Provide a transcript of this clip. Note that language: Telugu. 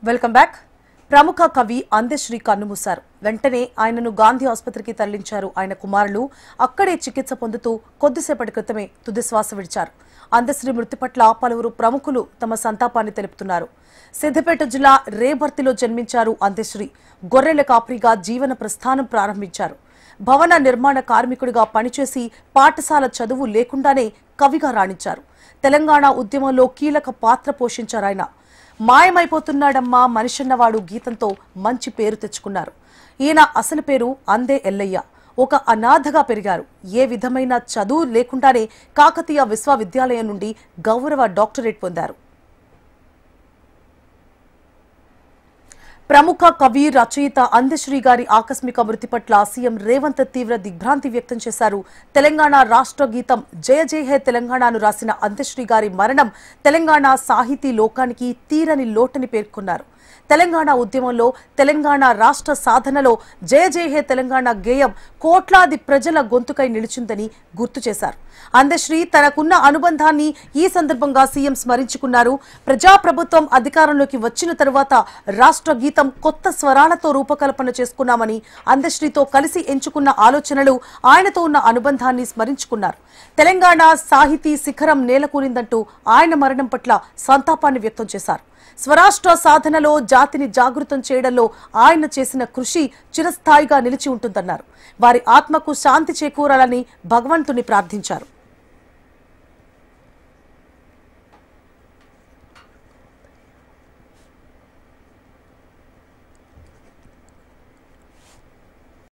Welcome back. ప్రముఖ కవి అందశ్రీ కన్నుమూశారు. వెంటనే ఆయనను గాంధీ ఆసుపత్రికి తరలించారు ఆయన కుమారులు. అక్కడే చికిత్స పొందుతూ కొద్దిసేపటి క్రితమే తుదిశ్వాస విడిచారు. అందశ్రీ మృతి పట్ల పలువురు ప్రముఖులు తమ సంతాపాన్ని తెలుపుతున్నారు. సిద్దిపేట జిల్లా రేబర్తిలో జన్మించారు అందశ్రీ. గొర్రెల కాపరిగా జీవన ప్రస్థానం ప్రారంభించారు. భవన నిర్మాణ కార్మికుడిగా పనిచేసి పాఠశాల చదువు లేకుండానే కవిగా రాణించారు. తెలంగాణ ఉద్యమంలో కీలక పాత్ర పోషించారు ఆయన. మాయమైపోతున్నాడమ్మా మనిషన్నవాడు గీతంతో మంచి పేరు తెచ్చుకున్నారు. ఈయన అసలు పేరు అందే ఎల్లయ్య. ఒక అనాథగా పెరిగారు. ఏ విధమైన చదువు లేకుండానే కాకతీయ విశ్వవిద్యాలయం నుండి గౌరవ డాక్టరేట్ పొందారు. ప్రముఖ కవి రచయిత అందశ్రీ గారి ఆకస్మిక మృతి పట్ల సీఎం రేవంత్ తీవ్ర దిగ్భ్రాంతి వ్యక్తం చేశారు. తెలంగాణ రాష్ట్ర గీతం జయ జయ హే తెలంగాణను రాసిన అందశ్రీ గారి మరణం తెలంగాణ సాహితీ లోకానికి తీరని లోటని పేర్కొన్నారు. తెలంగాణ ఉద్యమంలో తెలంగాణ రాష్ట్ర సాధనలో జయ జయ హే తెలంగాణ గేయం కోట్లాది ప్రజల గొంతుకై నిలిచిందని గుర్తు చేశారు. అందశ్రీ తనకున్న అనుబంధాన్ని ఈ సందర్భంగా సీఎం స్మరించుకున్నారు. ప్రజాప్రభుత్వం అధికారంలోకి వచ్చిన తరువాత రాష్ట్ర గీతం కొత్త స్వరాలతో రూపకల్పన చేసుకున్నామని, అందశ్రీతో కలిసి ఎంచుకున్న ఆలోచనలు, ఆయనతో ఉన్న అనుబంధాన్ని స్మరించుకున్నారు. తెలంగాణ సాహితీ శిఖరం నేలకూరిందంటూ ఆయన మరణం పట్ల సంతాపాన్ని వ్యక్తం చేశారు. స్వరాష్ట్ర సాధనలో జాతిని జాగృతం చేయడంలో ఆయన చేసిన కృషి చిరస్థాయిగా నిలిచి ఉంటుందన్నారు. వారి ఆత్మకు శాంతి చేకూరాలని భగవంతుని ప్రార్థించారు.